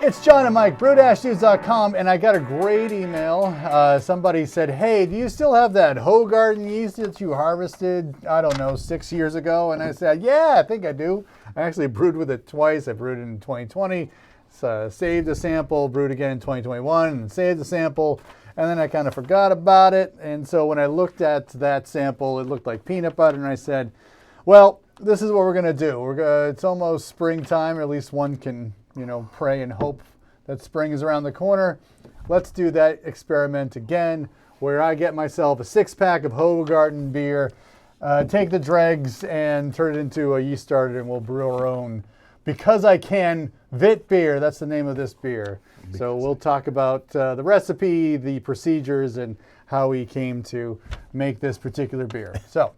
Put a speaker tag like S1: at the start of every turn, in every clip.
S1: It's John and Mike, brew-dudes.com, and I got a great email. Somebody said, hey, do you still have that Hoegaarden yeast that you harvested, I don't know, 6 years ago? And I said, yeah, I think I do. I actually brewed with it twice. I brewed it in 2020, saved a sample, brewed again in 2021, and saved the sample, and then I kind of forgot about it. And so when I looked at that sample, it looked like peanut butter, and I said, well, this is what we're going to do. It's almost springtime, or at least one can pray and hope that spring is around the corner. Let's do that experiment again, where I get myself a 6-pack of Hoegaarden beer, take the dregs and turn it into a yeast starter, and we'll brew our own. Because I can, Witbier, that's the name of this beer. So we'll talk about the recipe, the procedures, and how we came to make this particular beer. So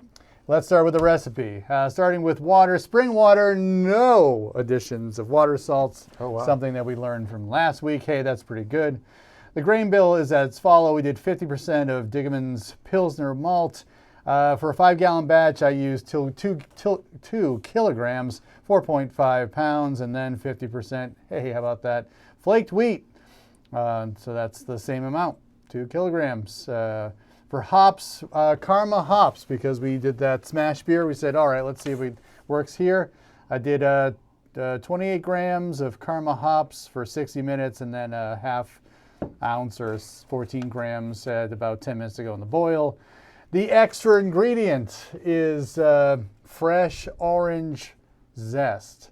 S1: let's start with the recipe. Starting with water, spring water, no additions of water salts.
S2: Oh, wow.
S1: Something that we learned from last week. Hey, that's pretty good. The grain bill is as follows. We did 50% of Diggeman's Pilsner malt. For a 5-gallon batch, I used 2 kilograms, 4.5 pounds, and then 50%, hey, how about that, flaked wheat. So that's the same amount, 2 kilograms. For hops, Karma hops, because we did that smash beer. We said, all right, let's see if it works here. I did 28 grams of Karma hops for 60 minutes, and then a half ounce or 14 grams at about 10 minutes to go in the boil. The extra ingredient is fresh orange zest.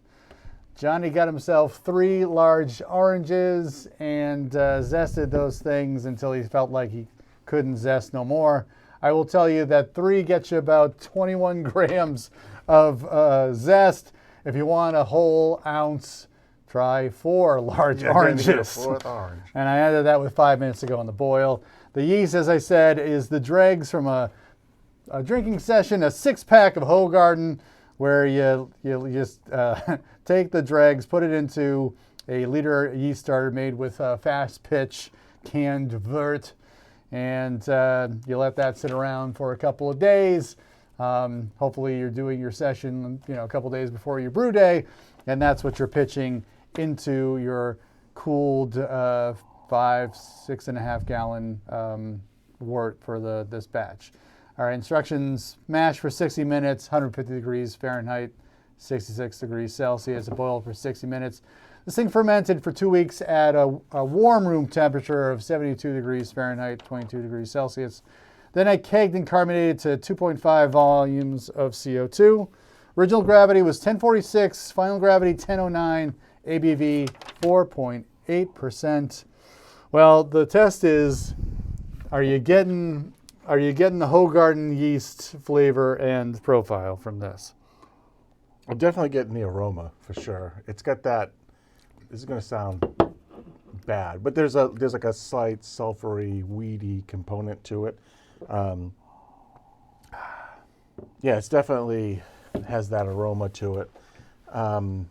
S1: Johnny got himself 3 large oranges and zested those things until he felt like he couldn't zest no more. I will tell you that 3 gets you about 21 grams of zest. If you want a whole ounce, try 4 large oranges.
S2: Orange.
S1: And I added that with 5 minutes to go in the boil. The yeast, as I said, is the dregs from a drinking session, a 6-pack of Hoegaarden, where you just take the dregs, put it into a liter yeast starter made with fast pitch canned wort, and you let that sit around for a couple of days. Hopefully you're doing your session a couple of days before your brew day, and that's what you're pitching into your cooled 6.5 gallon wort for this batch. All right, instructions: mash for 60 minutes, 150 degrees Fahrenheit, 66 degrees Celsius, boil for 60 minutes. This thing fermented for 2 weeks at a warm room temperature of 72 degrees Fahrenheit, 22 degrees Celsius. Then I kegged and carbonated to 2.5 volumes of CO2. Original gravity was 1046, final gravity 1009, ABV 4.8%. Well, the test is, are you getting the Hoegaarden yeast flavor and profile from this?
S2: I'm definitely getting the aroma for sure. It's got that. This is going to sound bad, but there's like a slight sulfury, weedy component to it. Yeah, it's definitely has that aroma to it, and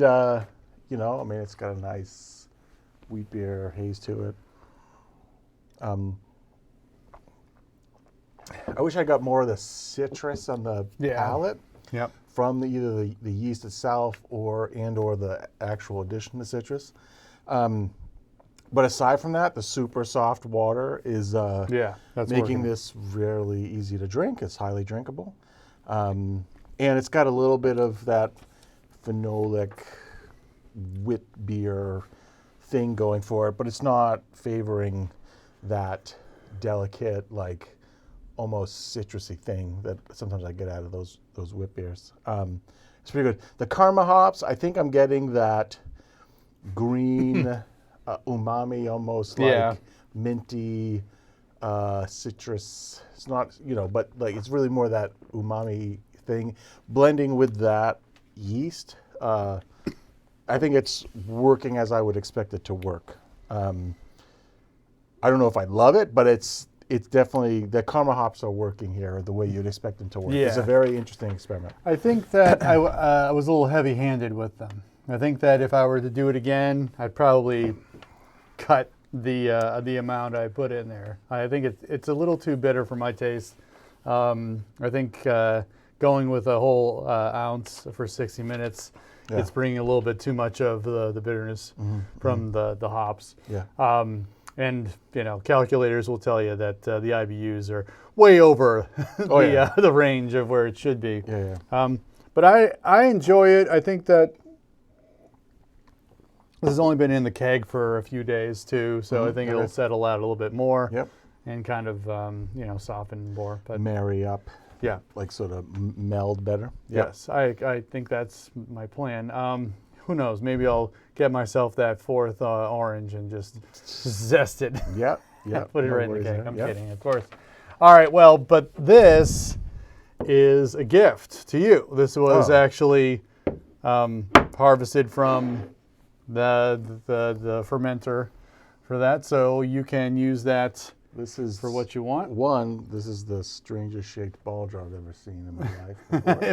S2: I mean, it's got a nice wheat beer haze to it. I wish I got more of the citrus on the palate.
S1: Yep.
S2: From either the yeast itself or the actual addition to citrus. But aside from that, the super soft water is making this really easy to drink. It's highly drinkable. And it's got a little bit of that phenolic Witbier thing going for it, but it's not favoring that delicate, like almost citrusy thing that sometimes I get out of those Witbiers. It's pretty good. The Karma hops, I think I'm getting that green umami, almost like minty citrus. It's not, but like it's really more that umami thing blending with that yeast. I think it's working as I would expect it to work. I don't know if I love it, but it's definitely, the Karma hops are working here the way you'd expect them to work.
S1: Yeah.
S2: It's a very interesting experiment.
S1: I think that I was a little heavy-handed with them. I think that if I were to do it again, I'd probably cut the amount I put in there. I think it's a little too bitter for my taste. I think going with a whole ounce for 60 minutes it's bringing a little bit too much of the bitterness from the hops.
S2: Yeah.
S1: And calculators will tell you that the IBUs are way over the range of where it should be. But I enjoy it. I think that this has only been in the keg for a few days too, so I think it'll settle out a little bit more. And kind of soften more. But
S2: marry up.
S1: Yeah.
S2: Like sort of meld better.
S1: Yes, I think that's my plan. Who knows? Maybe I'll get myself that fourth orange and just zest it.
S2: Yeah.
S1: Put it right in the keg. I'm kidding, of course. All right, well, but this is a gift to you. This was actually harvested from the fermenter for that, so you can use that.
S2: This is
S1: for what you want.
S2: This is the strangest shaped ball jar I've ever seen in my life.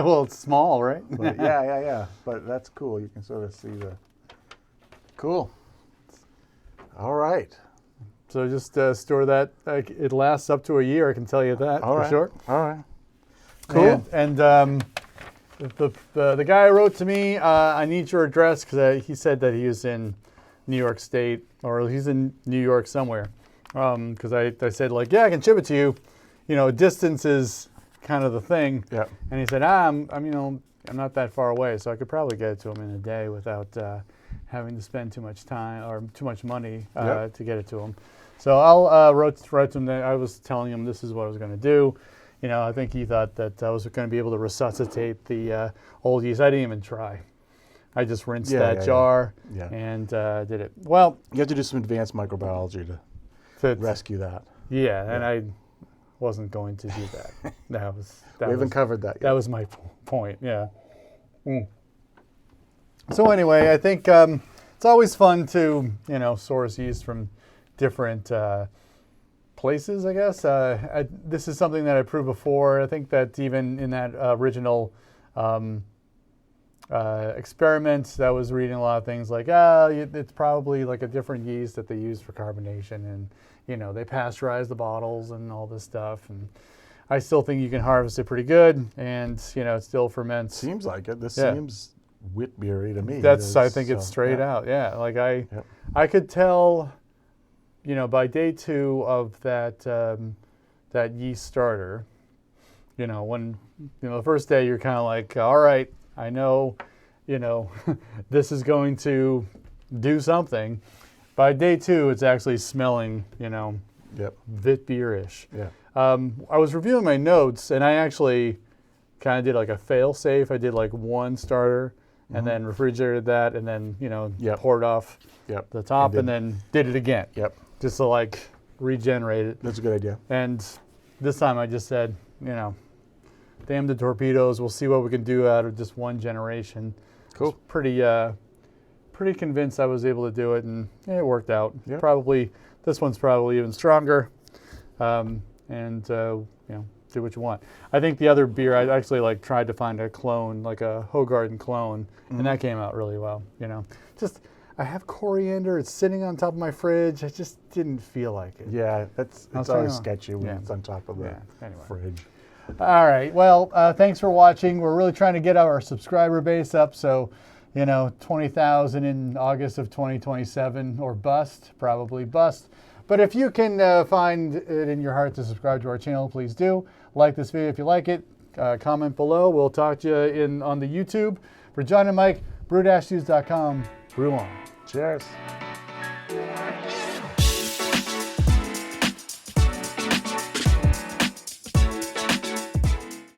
S1: Well, it's small, right?
S2: But yeah. But that's cool. You can sort of see the. Cool. All right.
S1: So just store that. It lasts up to a year. I can tell you that for sure.
S2: All right. Cool.
S1: And the guy wrote to me. I need your address because he said that he was in New York State or he's in New York somewhere. Because I said, like, yeah, I can ship it to you. Distance is kind of the thing.
S2: Yeah.
S1: And he said, I'm not that far away, so I could probably get it to him in a day without having to spend too much time or too much money to get it to him. So I'll write to him that I was telling him this is what I was going to do. I think he thought that I was going to be able to resuscitate the old yeast. I didn't even try. I just rinsed that jar and did it. Well,
S2: you have to do some advanced microbiology to rescue that.
S1: Yeah, and I wasn't going to do that. We
S2: haven't covered that yet.
S1: That was my point, yeah. So anyway, I think it's always fun to, source yeast from different places, I guess. This is something that I proved before. I think that even in that original experiments, I was reading a lot of things like, it's probably like a different yeast that they use for carbonation, and they pasteurize the bottles and all this stuff. And I still think you can harvest it pretty good, and it still ferments.
S2: Seems like it. This seems Witbier to me.
S1: I think it's straight out. Yeah, like I could tell, by day 2 of that yeast starter, when the first day you're kind of like, all right, I know, this is going to do something. By day 2, it's actually smelling, Witbier-ish.
S2: Yeah.
S1: I was reviewing my notes, and I actually kind of did like a fail-safe. I did like one starter, and then refrigerated that, and then, poured off the top, and then did it again. Just to like regenerate it.
S2: That's a good idea.
S1: And this time I just said, damn the torpedoes. We'll see what we can do out of just one generation.
S2: Cool.
S1: Pretty convinced I was able to do it, and it worked out.
S2: Yep.
S1: Probably this one's probably even stronger, and do what you want. I think the other beer I actually tried to find a clone, like a Hoegaarden clone, and that came out really well. Just I have coriander. It's sitting on top of my fridge. I just didn't feel like it.
S2: Yeah, it's always sketchy when it's on top of the fridge.
S1: All right. Well, thanks for watching. We're really trying to get our subscriber base up. So, 20,000 in August of 2027 or bust, probably bust. But if you can find it in your heart to subscribe to our channel, please do. Like this video if you like it. Comment below. We'll talk to you on the YouTube. For John and Mike, brew-news.com. Brew on.
S2: Cheers.